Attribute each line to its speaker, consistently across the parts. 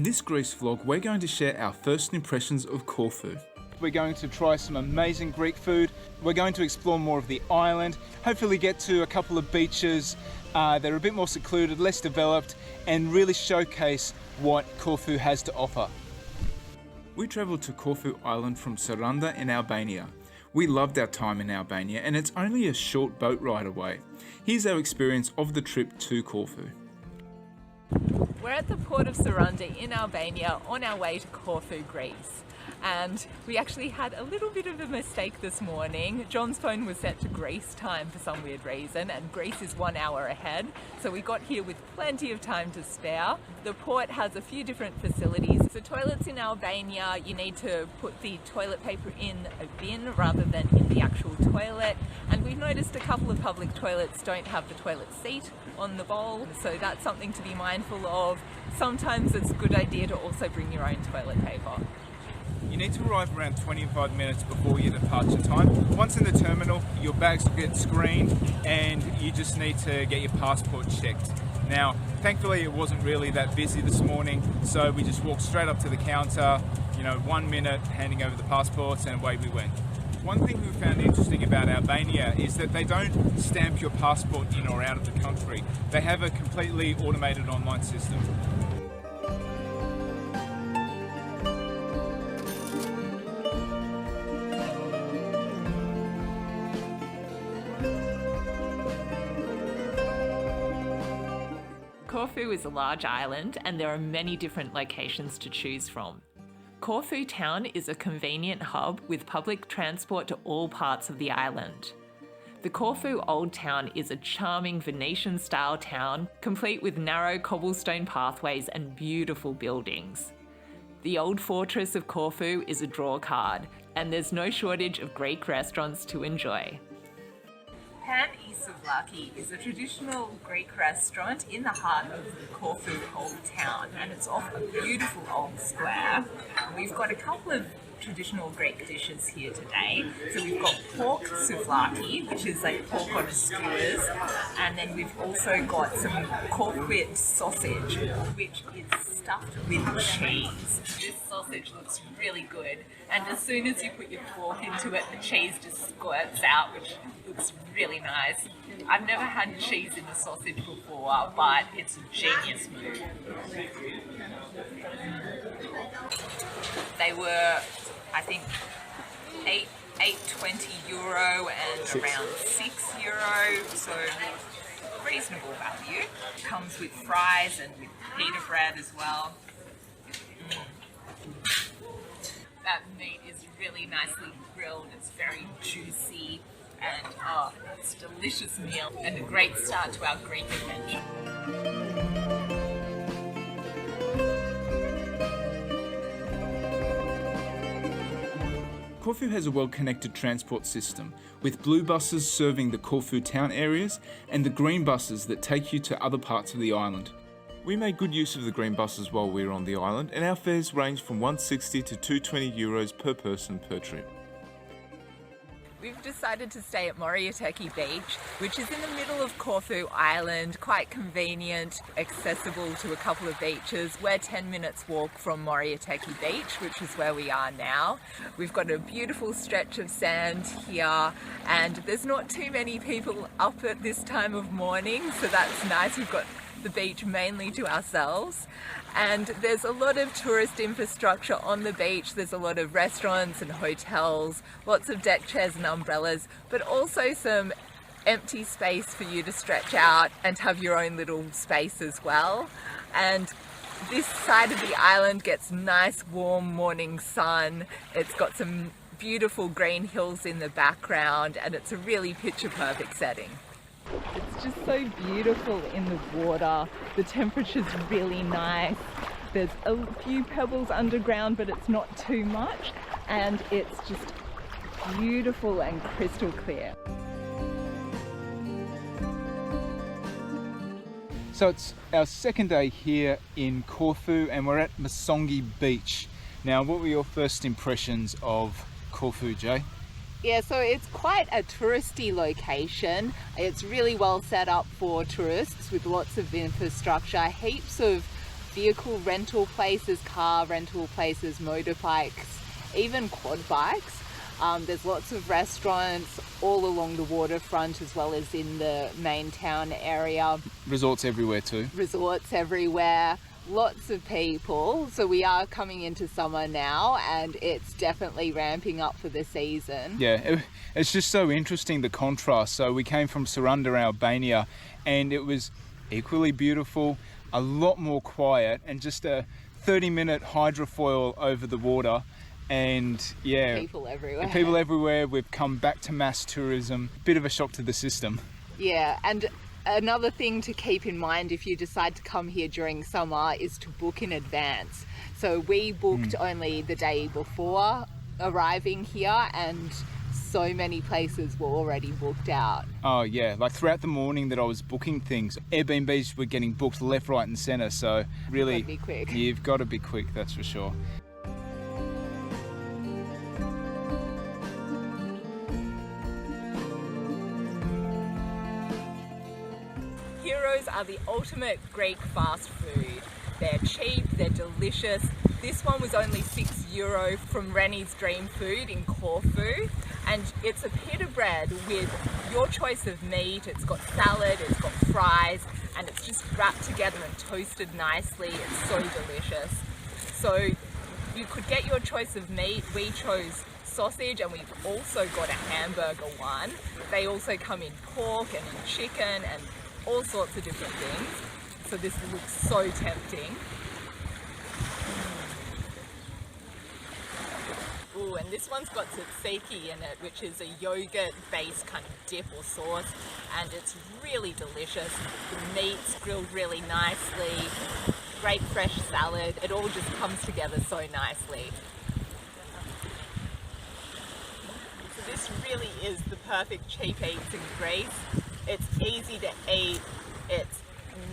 Speaker 1: this Greece vlog, we're going to share our first impressions of Corfu. We're going to try some amazing Greek food. We're going to explore more of the island, hopefully get to a couple of beaches that are a bit more secluded, less developed, and really showcase what Corfu has to offer. We travelled to Corfu Island from Sarande in Albania. We loved our time in Albania, and it's only a short boat ride away. Here's our experience of the trip to Corfu.
Speaker 2: We're at the port of Sarande in Albania on our way to Corfu, Greece. And we actually had a little bit of a mistake this morning. John's phone was set to Greece time for some weird reason, and Greece is 1 hour ahead. So we got here with plenty of time to spare. The port has a few different facilities. So toilets in Albania, you need to put the toilet paper in a bin rather than in the actual toilet. And we've noticed a couple of public toilets don't have the toilet seat on the bowl, so that's something to be mindful of. Sometimes it's a good idea to also bring your own toilet paper.
Speaker 1: You need to arrive around 25 minutes before your departure time. Once in the terminal, your bags will get screened and you just need to get your passport checked. Now, thankfully it wasn't really that busy this morning, so we just walked straight up to the counter, 1 minute, handing over the passports, and away we went. One thing we found interesting about Albania is that they don't stamp your passport in or out of the country. They have a completely automated online system.
Speaker 2: Corfu is a large island and there are many different locations to choose from. Corfu town is a convenient hub with public transport to all parts of the island. The Corfu Old Town is a charming Venetian-style town, complete with narrow cobblestone pathways and beautiful buildings. The Old Fortress of Corfu is a draw card, and there's no shortage of Greek restaurants to enjoy. Pane Souvlaki is a traditional Greek restaurant in the heart of the Corfu Old Town, and it's off a beautiful old square. We've got a couple of traditional Greek dishes here today. So we've got pork souvlaki, which is like pork on skewers, and then we've also got some Korfu sausage, which is stuffed with cheese. This sausage looks really good, and as soon as you put your fork into it, the cheese just squirts out, which looks really nice. I've never had cheese in a sausage before, but it's a genius move. They were, I think, €8.20 and around €6, so reasonable value. Comes with fries and with pita bread as well. That meat is really nicely grilled, it's very juicy, and it's a delicious meal and a great start to our Greek adventure.
Speaker 1: Corfu has a well-connected transport system, with blue buses serving the Corfu town areas and the green buses that take you to other parts of the island. We made good use of the green buses while we were on the island, and our fares range from €160 to €220 per person per trip.
Speaker 2: We've decided to stay at Moraitika Beach, which is in the middle of Corfu Island, quite convenient, accessible to a couple of beaches. We're 10 minutes walk from Moraitika Beach, which is where we are now. We've got a beautiful stretch of sand here, and there's not too many people up at this time of morning, so that's nice. We've got the beach mainly to ourselves, and there's a lot of tourist infrastructure on the beach. There's a lot of restaurants and hotels, lots of deck chairs and umbrellas, but also some empty space for you to stretch out and have your own little space as well. And this side of the island gets nice warm morning sun. It's got some beautiful green hills in the background, and it's a really picture perfect setting. It's just so beautiful in the water. The temperature's really nice. There's a few pebbles underground, but it's not too much, and it's just beautiful and crystal clear.
Speaker 1: So it's our second day here in Corfu, and we're at Messonghi Beach. Now, what were your first impressions of Corfu, Jay?
Speaker 2: Yeah, so it's quite a touristy location. It's really well set up for tourists with lots of infrastructure, heaps of vehicle rental places, car rental places, motorbikes, even quad bikes. There's lots of restaurants all along the waterfront as well as in the main town area.
Speaker 1: Resorts everywhere too.
Speaker 2: Resorts everywhere, lots of people. So we are coming into summer now and it's definitely ramping up for the season.
Speaker 1: Yeah, it's just so interesting, the contrast. So we came from Sarande Albania and it was equally beautiful, a lot more quiet, and just a 30-minute hydrofoil over the water. And yeah,
Speaker 2: people everywhere.
Speaker 1: People everywhere. We've come back to mass tourism. Bit of a shock to the system.
Speaker 2: Yeah, and another thing to keep in mind if you decide to come here during summer is to book in advance. So we booked only the day before arriving here, and so many places were already booked out.
Speaker 1: Oh yeah, like throughout the morning that I was booking things, Airbnbs were getting booked left, right and centre. So really,
Speaker 2: You've got to be quick.
Speaker 1: You've got to be quick, that's for sure.
Speaker 2: Gyros are the ultimate Greek fast food. They're cheap, they're delicious. This one was only €6 from Rennie's Dream Food in Corfu, and it's a pita bread with your choice of meat. It's got salad, it's got fries, and it's just wrapped together and toasted nicely. It's so delicious. So you could get your choice of meat. We chose sausage, and we've also got a hamburger one. They also come in pork and in chicken and all sorts of different things. So this looks so tempting. Ooh, and this one's got tzatziki in it, which is a yogurt-based kind of dip or sauce, and it's really delicious. The meat's grilled really nicely, great fresh salad. It all just comes together so nicely. So this really is the perfect cheap eats in Greece. It's easy to eat, it's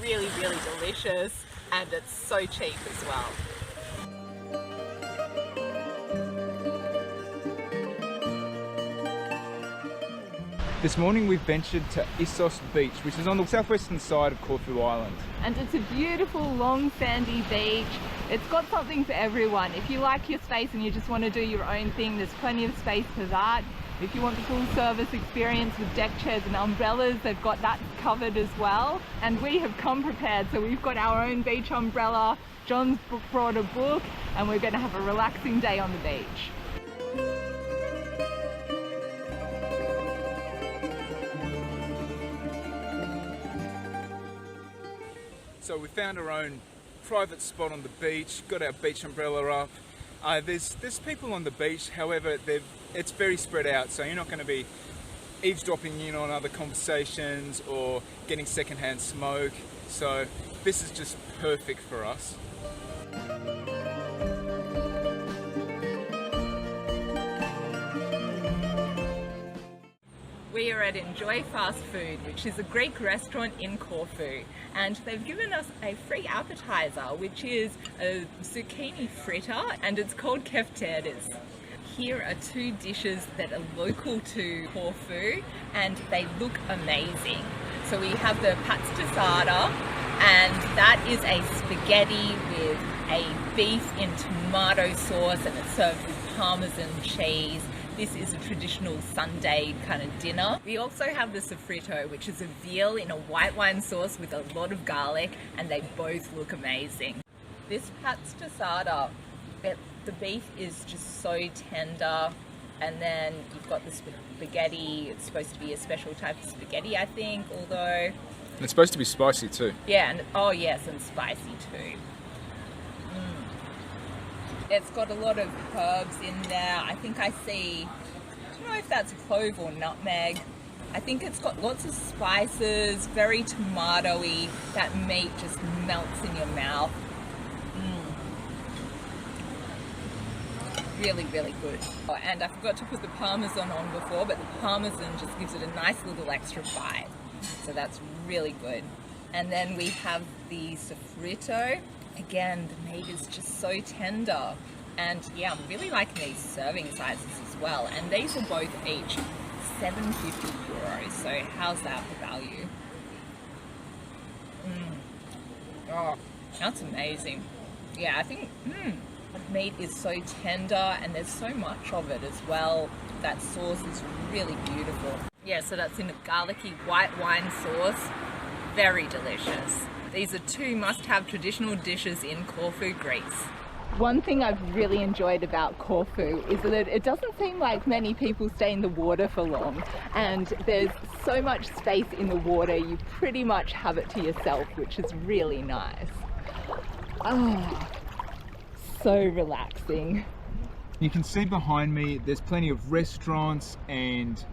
Speaker 2: really, really delicious, and it's so cheap as well.
Speaker 1: This morning we've ventured to Issos Beach, which is on the southwestern side of Corfu Island.
Speaker 2: And it's a beautiful, long, sandy beach. It's got something for everyone. If you like your space and you just want to do your own thing, there's plenty of space for that. If you want the full service experience with deck chairs and umbrellas, they've got that covered as well. And we have come prepared, so we've got our own beach umbrella. John's brought a book, and we're going to have a relaxing day on the beach.
Speaker 1: So we found our own private spot on the beach, got our beach umbrella up. There's people on the beach, however, it's very spread out, so you're not going to be eavesdropping in on other conversations or getting secondhand smoke. So this is just perfect for us.
Speaker 2: We are at Enjoy Fast Food, which is a Greek restaurant in Corfu, and they've given us a free appetizer, which is a zucchini fritter, and it's called keftedes. Here are two dishes that are local to Corfu, and they look amazing. So we have the patstasada, and that is a spaghetti with a beef in tomato sauce, and it's served with parmesan cheese. This is a traditional Sunday kind of dinner. We also have the sofrito, which is a veal in a white wine sauce with a lot of garlic, and they both look amazing. This patstasada, the beef is just so tender, and then you've got the spaghetti. It's supposed to be a special type of spaghetti, I think, although...
Speaker 1: And it's supposed to be spicy too.
Speaker 2: Yeah, and oh yes, and spicy too. It's got a lot of herbs in there. I think I see, I don't know if that's clove or nutmeg. I think it's got lots of spices, very tomatoey. That meat just melts in your mouth. Really, really good. Oh, and I forgot to put the parmesan on before, but the parmesan just gives it a nice little extra bite. So that's really good. And then we have the sofrito. Again, the meat is just so tender, and yeah, I'm really liking these serving sizes as well, and these are both each €7.50, so how's that for value? Oh, That's amazing. Yeah, I think the meat is so tender and there's so much of it as well. That sauce is really beautiful. Yeah, so that's in a garlicky white wine sauce. Very delicious. These are two must-have traditional dishes in Corfu, Greece. One thing I've really enjoyed about Corfu is that it doesn't seem like many people stay in the water for long, and there's so much space in the water, you pretty much have it to yourself, which is really nice. Oh, so relaxing.
Speaker 1: You can see behind me there's plenty of restaurants and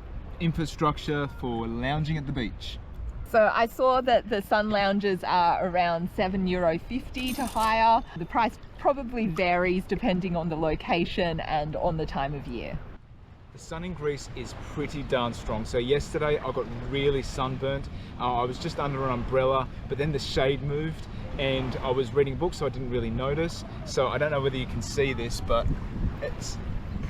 Speaker 1: infrastructure for lounging at the beach.
Speaker 2: So I saw that the sun lounges are around €7.50 to hire. The price probably varies depending on the location and on the time of year.
Speaker 1: The sun in Greece is pretty darn strong. So yesterday I got really sunburnt. I was just under an umbrella, but then the shade moved and I was reading books, so I didn't really notice. So I don't know whether you can see this, but it's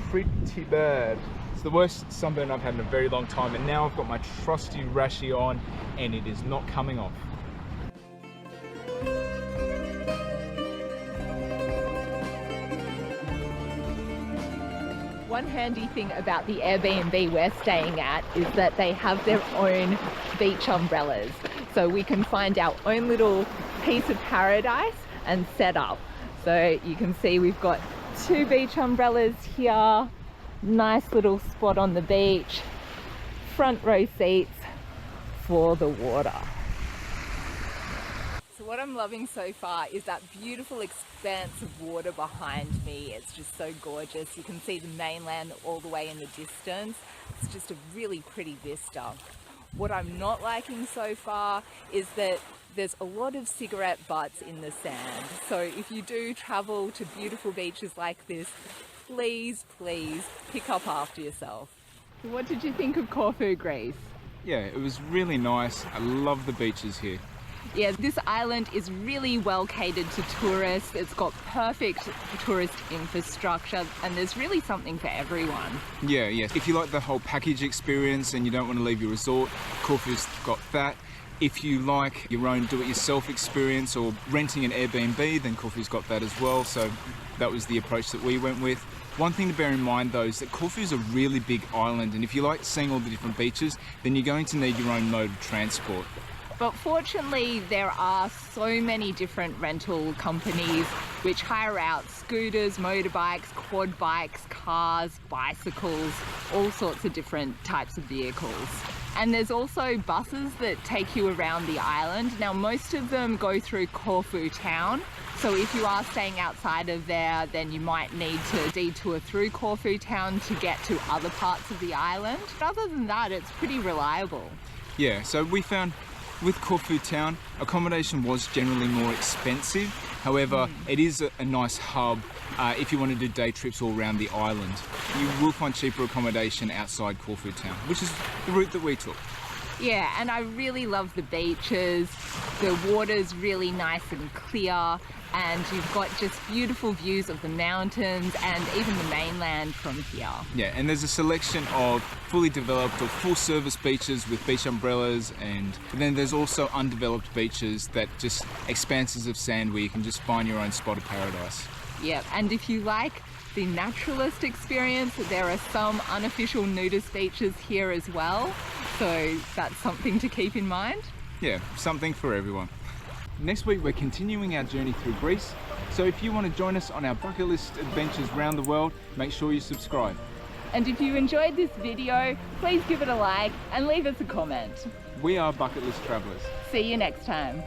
Speaker 1: pretty bad. It's the worst sunburn I've had in a very long time, and now I've got my trusty rashie on and it is not coming off.
Speaker 2: One handy thing about the Airbnb we're staying at is that they have their own beach umbrellas. So we can find our own little piece of paradise and set up. So you can see we've got 2 beach umbrellas here. Nice little spot on the beach, front row seats for the water. So what I'm loving so far is that beautiful expanse of water behind me. It's just so gorgeous. You can see the mainland all the way in the distance. It's just a really pretty vista. What I'm not liking so far is that there's a lot of cigarette butts in the sand. So if you do travel to beautiful beaches like this, please pick up after yourself. What did you think of Corfu, Greece?
Speaker 1: Yeah, it was really nice. I love the beaches here.
Speaker 2: Yeah, this island is really well catered to tourists. It's got perfect tourist infrastructure and there's really something for everyone.
Speaker 1: Yeah. If you like the whole package experience and you don't want to leave your resort, Corfu's got that. If you like your own do-it-yourself experience or renting an Airbnb, then Corfu's got that as well. So that was the approach that we went with. One thing to bear in mind though is that Corfu is a really big island, and if you like seeing all the different beaches, then you're going to need your own mode of transport.
Speaker 2: But fortunately, there are so many different rental companies which hire out scooters, motorbikes, quad bikes, cars, bicycles, all sorts of different types of vehicles. And there's also buses that take you around the island. Now, most of them go through Corfu town. So if you are staying outside of there, then you might need to detour through Corfu town to get to other parts of the island. But other than that, it's pretty reliable.
Speaker 1: Yeah, so we found with Corfu town, accommodation was generally more expensive. However, it is a nice hub if you want to do day trips all around the island. You will find cheaper accommodation outside Corfu town, which is the route that we took.
Speaker 2: Yeah, and I really love the beaches. The water's really nice and clear, and you've got just beautiful views of the mountains and even the mainland from here.
Speaker 1: Yeah, and there's a selection of fully developed or full service beaches with beach umbrellas, and then there's also undeveloped beaches that just expanses of sand where you can just find your own spot of paradise.
Speaker 2: Yeah, and if you like the naturalist experience, there are some unofficial nudist beaches here as well, so that's something to keep in mind.
Speaker 1: Yeah, something for everyone. Next week we're continuing our journey through Greece, so if you want to join us on our bucket list adventures around the world, make sure you subscribe.
Speaker 2: And if you enjoyed this video, please give it a like and leave us a comment.
Speaker 1: We are Bucket List Travellers.
Speaker 2: See you next time.